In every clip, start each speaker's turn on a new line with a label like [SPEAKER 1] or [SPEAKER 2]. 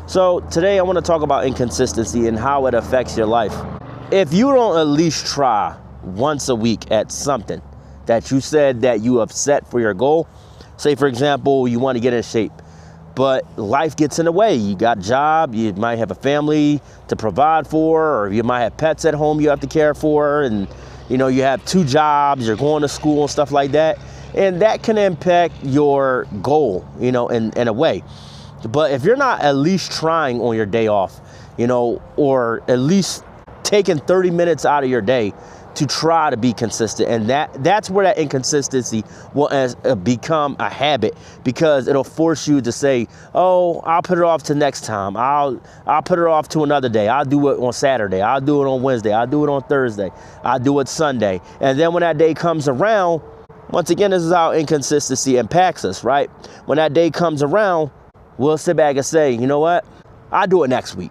[SPEAKER 1] So today I want to talk about inconsistency and how it affects your life. If you don't at least try once a week at something that you said that you have set for your goal, say for example, you want to get in shape, but life gets in the way. You got a job, you might have a family to provide for, or you might have pets at home you have to care for, and you have 2 jobs, you're going to school and stuff like that. And that can impact your goal, in a way. But if you're not at least trying on your day off, or at least taking 30 minutes out of your day to try to be consistent, and that's where that inconsistency will become a habit, because it'll force you to say, oh, I'll put it off to next time. I'll put it off to another day. I'll do it on Saturday. I'll do it on Wednesday. I'll do it on Thursday. I'll do it Sunday. And then when that day comes around, once again, this is how inconsistency impacts us, right? When that day comes around, we'll sit back and say, you know what? I'll do it next week.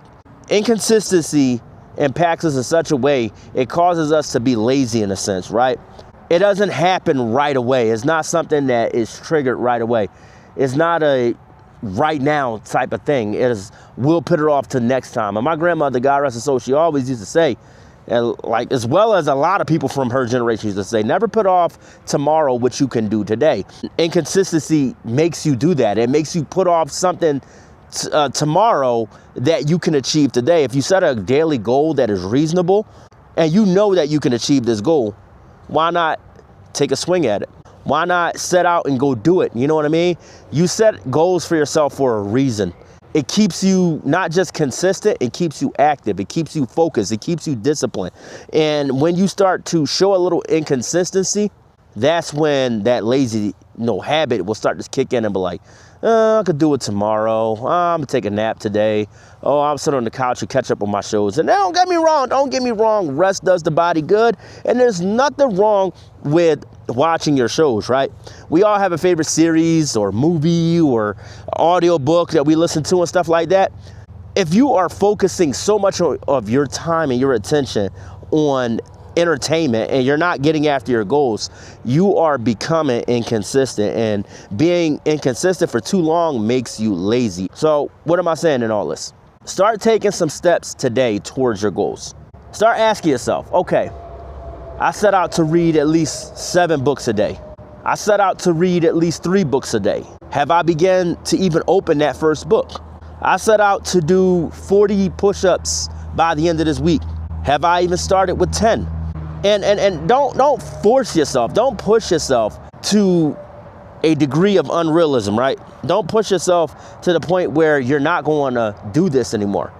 [SPEAKER 1] Inconsistency impacts us in such a way, it causes us to be lazy in a sense, right? It doesn't happen right away. It's not something that is triggered right away. It's not a right now type of thing. It is, we'll put it off to next time. And my grandmother, God rest her soul, she always used to say, and like, as well as a lot of people from her generation used to say, never put off tomorrow what you can do today. Inconsistency makes you do that. It makes you put off something tomorrow that you can achieve today. If you set a daily goal that is reasonable and you know that you can achieve this goal, why not take a swing at it? Why not set out and go do it? You know what I mean? You set goals for yourself for a reason. It keeps you not just consistent, it keeps you active, it keeps you focused, it keeps you disciplined. And when you start to show a little inconsistency, that's when that lazy habit will start to kick in and be like, I could do it tomorrow. I'm gonna take a nap today. Oh, I'll sit on the couch and catch up on my shows. And don't get me wrong, rest does the body good. And there's nothing wrong with watching your shows, right? We all have a favorite series or movie or audio book that we listen to and stuff like that. If you are focusing so much of your time and your attention on entertainment and you're not getting after your goals, you are becoming inconsistent, and being inconsistent for too long makes you lazy. So what am I saying in all this? Start taking some steps today towards your goals. Start asking yourself, okay, I set out to read at least 7 books a day. I set out to read at least 3 books a day. Have I begun to even open that first book? I set out to do 40 push-ups by the end of this week. Have I even started with 10? And don't force yourself. Don't push yourself to a degree of unrealism, right? Don't push yourself to the point where you're not going to do this anymore.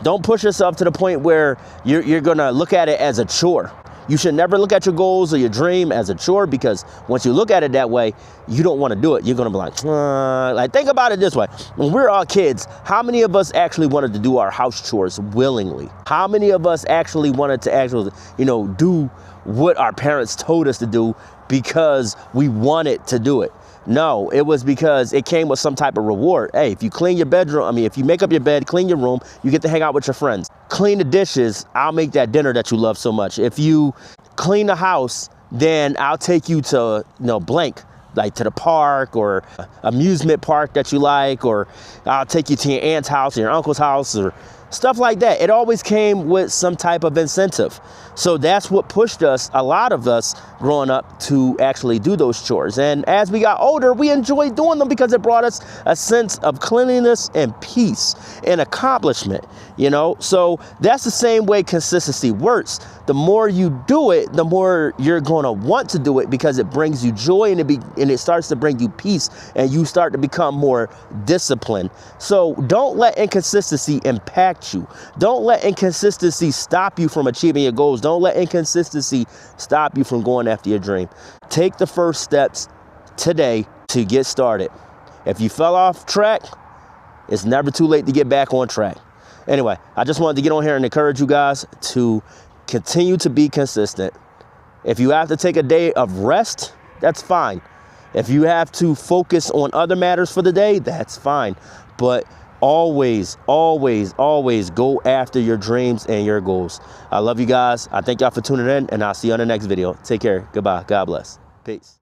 [SPEAKER 1] Don't push yourself to the point where you're going to look at it as a chore. You should never look at your goals or your dream as a chore, because once you look at it that way, you don't want to do it. You're going to be like, think about it this way. When we're all kids, how many of us actually wanted to do our house chores willingly? How many of us actually wanted to do what our parents told us to do because we wanted to do it? No, it was because it came with some type of reward. Hey, if you clean your bedroom, if you make up your bed, clean your room, you get to hang out with your friends. Clean the dishes, I'll make that dinner that you love so much. If you clean the house, then I'll take you to, blank, like to the park or amusement park that you like, or I'll take you to your aunt's house or your uncle's house or stuff like that. It always came with some type of incentive. So that's what pushed us, a lot of us growing up, to actually do those chores. And as we got older, we enjoyed doing them because it brought us a sense of cleanliness and peace and accomplishment, So that's the same way consistency works. The more you do it, the more you're going to want to do it, because it brings you joy and it starts to bring you peace, and you start to become more disciplined. So don't let inconsistency impact you. Don't let inconsistency stop you from achieving your goals. Don't let inconsistency stop you from going after your dream. Take the first steps today to get started. If you fell off track, it's never too late to get back on track. Anyway, I just wanted to get on here and encourage you guys to continue to be consistent. If you have to take a day of rest, that's fine. If you have to focus on other matters for the day, that's fine. But always, always, always go after your dreams and your goals. I love you guys. I thank y'all for tuning in, and I'll see you on the next video. Take care. Goodbye. God bless. Peace.